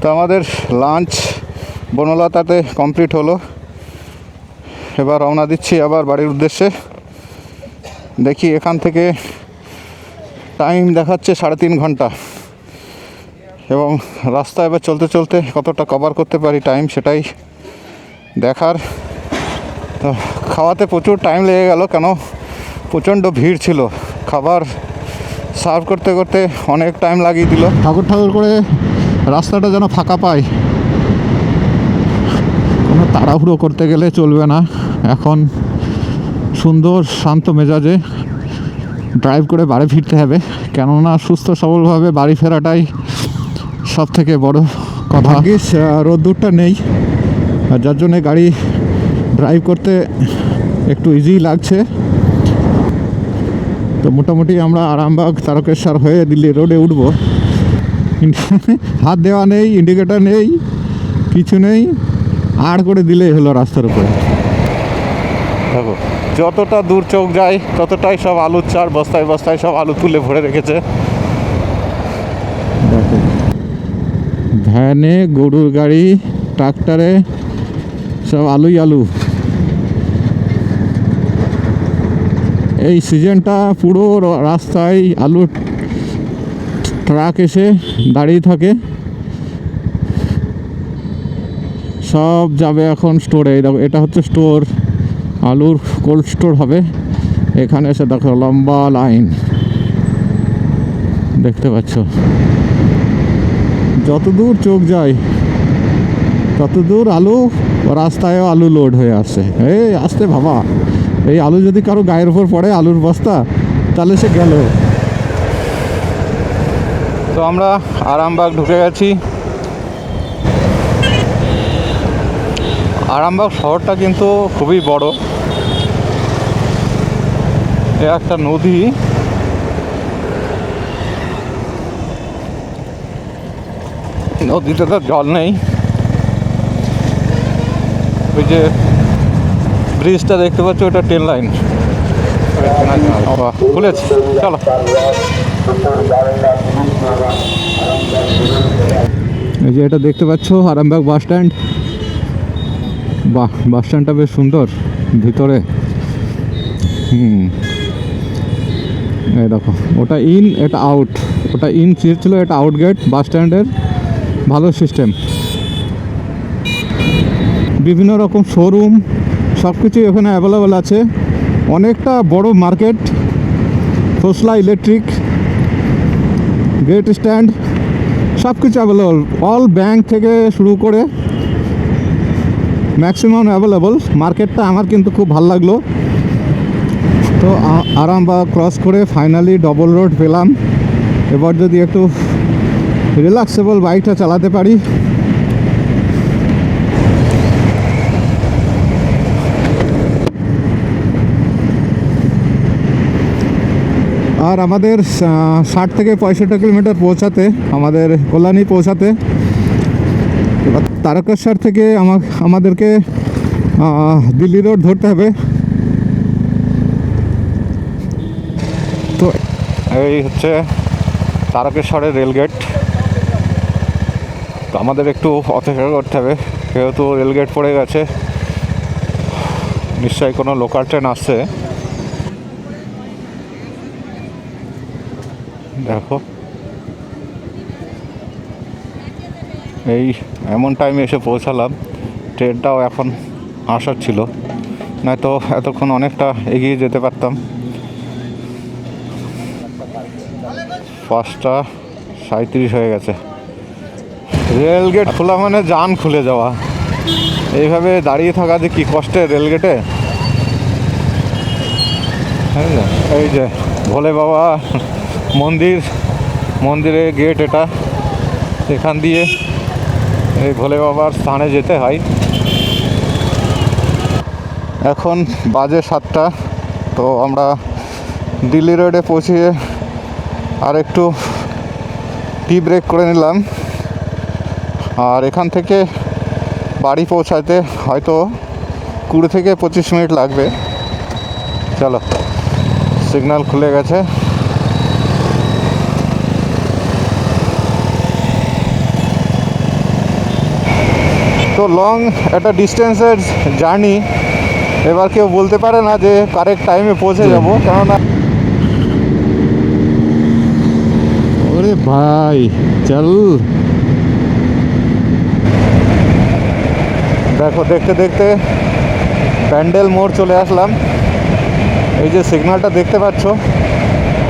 তো আমাদের lunch বনলতাতে complete হলো। এবার রওনা দিচ্ছি আবার বাড়ির উদ্দেশ্যে। দেখি এখান থেকে টাইম দেখাচ্ছে 3.5 ঘন্টা, এবং রাস্তা এবার চলতে চলতে কতটা কভার করতে পারি টাইম সেটাই দেখার। তো খাওয়াতে প্রচুর টাইম লেগে গেল, কেন প্রচণ্ড ভিড় ছিল। খাবার সার্ভ করতে করতে অনেক টাইম লাগিয়ে দিল। ঠাকুর ঠাকুর করে রাস্তাটা যেন ফাঁকা পায়, কোনো তাড়াহুড়ো করতে গেলে চলবে না। এখন সুন্দর শান্ত মেজাজে ড্রাইভ করে বাড়ি ফিরতে হবে, কেননা সুস্থ সবলভাবে বাড়ি ফেরাটাই সব থেকে বড় কথা। ভাগ্যিস রোদ্দুরটা নেই, আর যার জন্যে গাড়ি ড্রাইভ করতে একটু ইজি লাগছে। তো মোটামুটি আমরা আরামবাগ তারকেশ্বর হয়ে দিল্লি রোডে উঠব। হাত দেওয়া নেই, ইন্ডিকেটার নেই, কিছু নেই, আড় করে দিলেই হলো রাস্তার উপরে। দেখো যতটা দূর চোখ যায় ততটাই সব আলুর চার, বস্তায় বস্তায় সব আলু তুলে ভরে রেখেছে। দেখো ভ্যানে, গরুর গাড়ি, ট্রাক্টরে সব আলুই আলু। এই সিজনটা পুরো রাস্তায় আলুর ট্রাক এসে দাঁড়িয়ে থাকে, সব যাবে এখন স্টোরে। দেখো এটা হচ্ছে স্টোর, আলুর কোল্ড স্টোর হবে। এখানে এসে দেখো লম্বা লাইন দেখতে পাচ্ছ। যত দূর চোখ যায় তত দূর আলু, রাস্তায়ও আলু লোড হয়ে আসছে। এই আসতে ভাবা, এই আলু যদি কারো গায়ের উপর পড়ে আলুর বস্তা, তাহলে সে গেল। তো আমরা আরামবাগ ঢুকে গেছি। আরামবাগ শহরটা কিন্তু খুবই বড়। এ একটা নদী, নদীতে তো জল নেই। ওই যে ব্রিজটা দেখতে পাচ্ছ, ওটা ট্রেন লাইন খুলেছে। চলো, এই যে এটা দেখতে পাচ্ছ আরামবাগ বাস স্ট্যান্ড। বাহ, বাস স্ট্যান্ডটা বেশ সুন্দর ভিতরে। এই দেখো, ওটা ইন, এটা আউট। ওটা ইন ছিল, এটা আউট গেট বাস স্ট্যান্ডের। ভালো সিস্টেম, বিভিন্ন রকম শোরুম সব কিছুই এখানে অ্যাভেলেবেল আছে। অনেকটা বড় মার্কেট, খোসলা ইলেকট্রিক, গেট স্ট্যান্ড, সব কিছু অ্যাভেলেবল। অল ব্যাংক থেকে শুরু করে ম্যাক্সিমাম অ্যাভেলেবল। মার্কেটটা আমার কিন্তু খুব ভালো লাগলো। তো আরামবাগ ক্রস করে ফাইনালি ডবল রোড পেলাম। এবার যদি একটু রিল্যাক্সেবল বাইকটা চালাতে পারি। আর আমাদের 60 থেকে 65 কিলোমিটার পৌঁছাতে, আমাদের কল্যাণী পৌঁছাতে, এবার তারকেশ্বর থেকে আমাদেরকে দিল্লি রোড ধরতে হবে। তো এই হচ্ছে তারকেশ্বরের রেলগেট। তো আমাদের একটু অপেক্ষা করতে হবে, যেহেতু রেলগেট পড়ে গেছে। নিশ্চয়ই কোনো লোকাল ট্রেন আসছে। দেখো এই এমন টাইমে এসে পৌঁছালাম, ট্রেনটাও এখন আসার ছিল, নয়তো এতক্ষণ অনেকটা এগিয়ে যেতে পারতাম। 5:37 হয়ে গেছে। রেলগেট খোলা মানে জান খুলে যাওয়া। এইভাবে দাঁড়িয়ে থাকা যে কী কষ্টের রেলগেটে। এই যে ভোলে বাবা মন্দিরের গেট এটা। এখান দিয়ে এই ভোলে বাবার স্থানে যেতে হয়। এখন বাজে 7টা। তো আমরা দিল্লি রোডে পৌঁছিয়ে আর একটু টি ব্রেক করে নিলাম। আর এখান থেকে বাড়ি পৌঁছাতে হয়তো 20 থেকে 25 মিনিট লাগবে। চলো, সিগন্যাল খুলে গেছে। লং একটা ডিস্টেন্সের জার্নি, এবার কেউ বলতে পারে না যে কারেক্ট টাইমে পৌঁছে যাব, কেননা ওরে ভাই চল। দেখো দেখতে দেখতে ব্যান্ডেল মোড় চলে আসলাম। এই যে সিগন্যালটা দেখতে পাচ্ছ,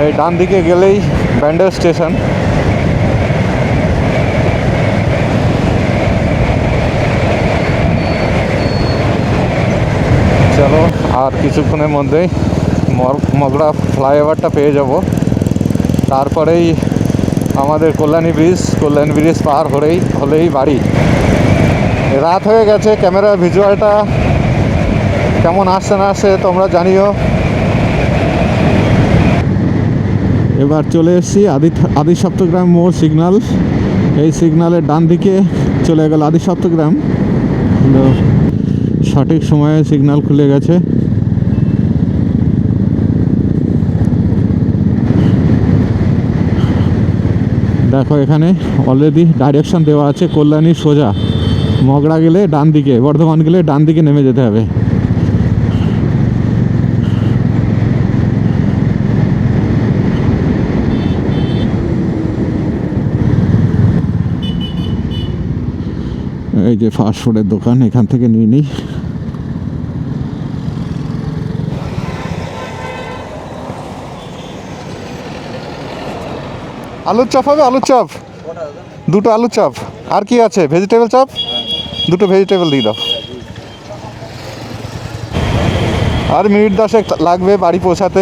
এই ডান দিকে গেলেই ব্যান্ডেল স্টেশন। চলো আর কিছুক্ষণের মধ্যেই মগড়া ফ্লাইওভারটা পেয়ে যাব, তারপরেই আমাদের কল্যাণী ব্রিজ পার হলেই বাড়ি। রাত হয়ে গেছে, ক্যামেরার ভিজুয়ালটা কেমন আসছে না আসছে তোমরা জানিও। এবার চলে এসেছি আদি সপ্তগ্রাম মোড় সিগন্যাল। এই সিগন্যালের ডান দিকে চলে গেল আদি সপ্তগ্রাম। সঠিক সময়ে সিগন্যাল খুলে গেছে। দেখো এখানে অলরেডি ডাইরেকশন দেওয়া আছে, কল্যাণী সোজা, মগড়া গেলে ডান দিকে, বর্ধমান গেলে ডান দিকে নেমে যেতে হবে। এই যে ফাস্ট ফুডের দোকান, এখান থেকে নিয়ে নিই। আলুর চপ হবে? আলুর চপ দুটো, আলুর চপ। আর কি আছে? ভেজিটেবল চপ দুটো, ভেজিটেবল দিয়ে দাও। আর মিনিট 10 লাগবে বাড়ি পৌঁছাতে।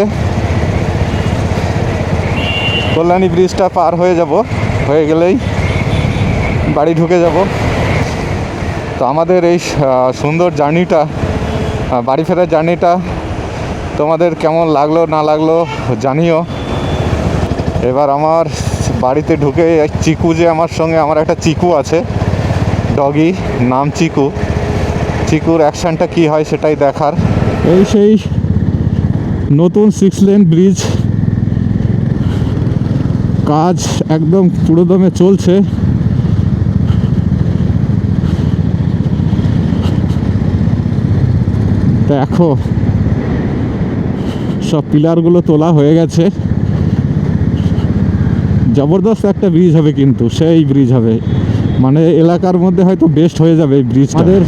কল্যাণী ব্রিজটা পার হয়ে গেলেই বাড়ি ঢুকে যাব। তো আমাদের এই সুন্দর জার্নিটা, বাড়ি ফেরার জার্নিটা তোমাদের কেমন লাগলো না লাগলো জানিও। এবার আমার বাড়িতে ঢুকে চিকু, যে আমার সঙ্গে আমার একটা চিকু আছে, ডগি, নাম চিকুর অ্যাকশানটা কি হয় সেটাই দেখার। এই সেই নতুন 6 লেন ব্রিজ, কাজ একদম পুরোদমে চলছে। দেখো সব পিলারগুলো তোলা হয়ে গেছে। জবরদস্ত একটা ব্রিজ হবে, কিন্তু সেই ব্রিজ হবে, মানে এলাকার মধ্যে হয়তো বেস্ট হয়ে যাবে এই ব্রিজ। আমাদের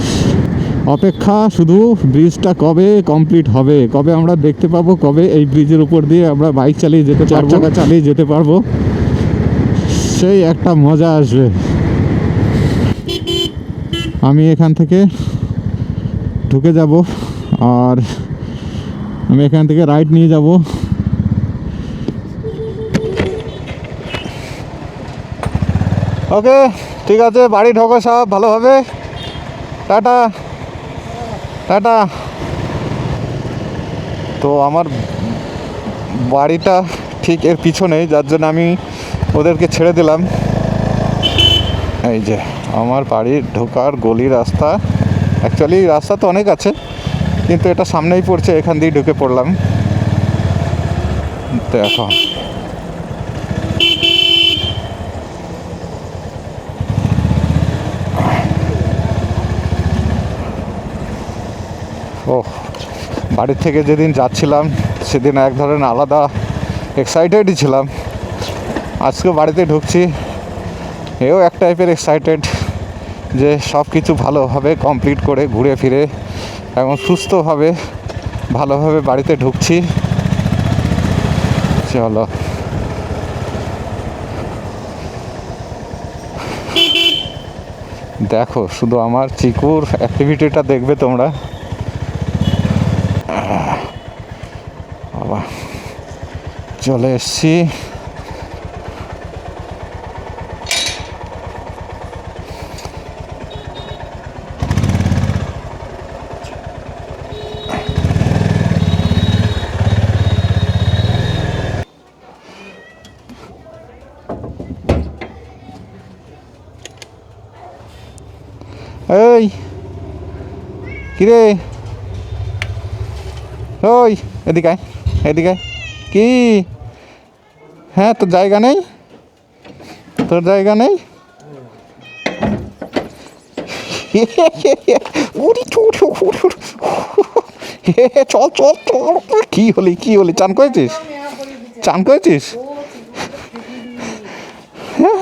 অপেক্ষা শুধু ব্রিজটা কবে কমপ্লিট হবে, কবে আমরা দেখতে পাবো, কবে এই ব্রিজের উপর দিয়ে আমরা বাইক চালিয়ে যেতে পারবো, 4 চাকা চালিয়ে যেতে পারবো, সেই একটা মজা আসবে। আমি এখান থেকে ঢুকে যাব, আর আমি এখান থেকে রাইট নিয়ে যাব। ওকে ঠিক আছে, বাড়ি ঢোকো সব ভালোভাবে। Tata tata. তো আমার বাড়িটা ঠিক এর পিছনেই, যার জন্য আমি ওদেরকে ছেড়ে দিলাম। এই যে আমার বাড়ির ঢোকার গলি রাস্তা, অ্যাকচুয়ালি রাস্তা তো অনেক আছে, কিন্তু এটা সামনেই পড়ছে, এখান দিয়ে ঢুকে পড়লাম। তো এখন বাড়ির থেকে যেদিন যাচ্ছিলাম সেদিন এক ধরনের আলাদা এক্সাইটেডই ছিলাম। আজকে বাড়িতে ঢুকছি, এও এক টাইপের এক্সাইটেড যে সব কিছু ভালোভাবে কমপ্লিট করে ঘুরে ফিরে এবং সুস্থভাবে ভালোভাবে বাড়িতে ঢুকছি। চলো দেখো শুধু আমার চিকুর অ্যাক্টিভিটিটা দেখবে তোমরা। বাবা চলে এসছি। এই কিরে, ওই এদিকে আয়, এদিকে আয়। কি? হ্যাঁ তোর জায়গা নেই, তোর জায়গা নেই। উড়ি চল চল চল। কি হলি চান করেছিস? চান করেছিস? হ্যাঁ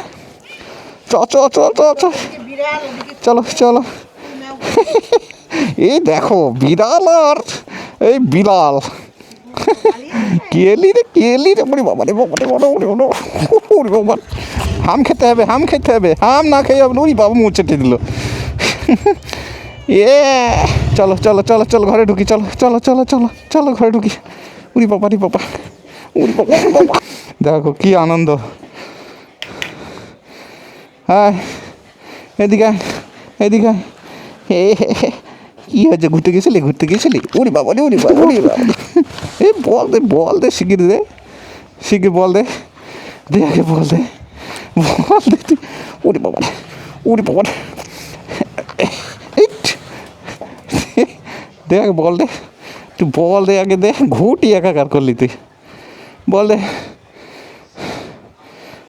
চ চ চ চ চ চলো চলো। এই দেখো বিড়াল আর এই বিড়াল কেলি রে বলি বাবা রে বাবা রে বাবা। হাম খেতে হবে হাম না খেয়ে হবে ওই বাবা মুখ চেটে দিল। এ চলো চলো চলো চলো ঘরে ঢুকি, চলো চলো চলো চলো চলো ঘরে ঢুকি। উরি বাবা রে বাবা উরি বাবা বাবা। দেখো কি আনন্দ। হ্যাঁ এদিকে এদিকে। কি হয়েছে? ঘুরতে গেছিলি? উরি বাবা রে বাবা। এই বল দে শিগগির বল দে আগে বল দে তুই। উরি বাবা রে দেখ বল দে তুই, বল দে আগে দে। ঘুটি একাকার করলি তুই, বল দে।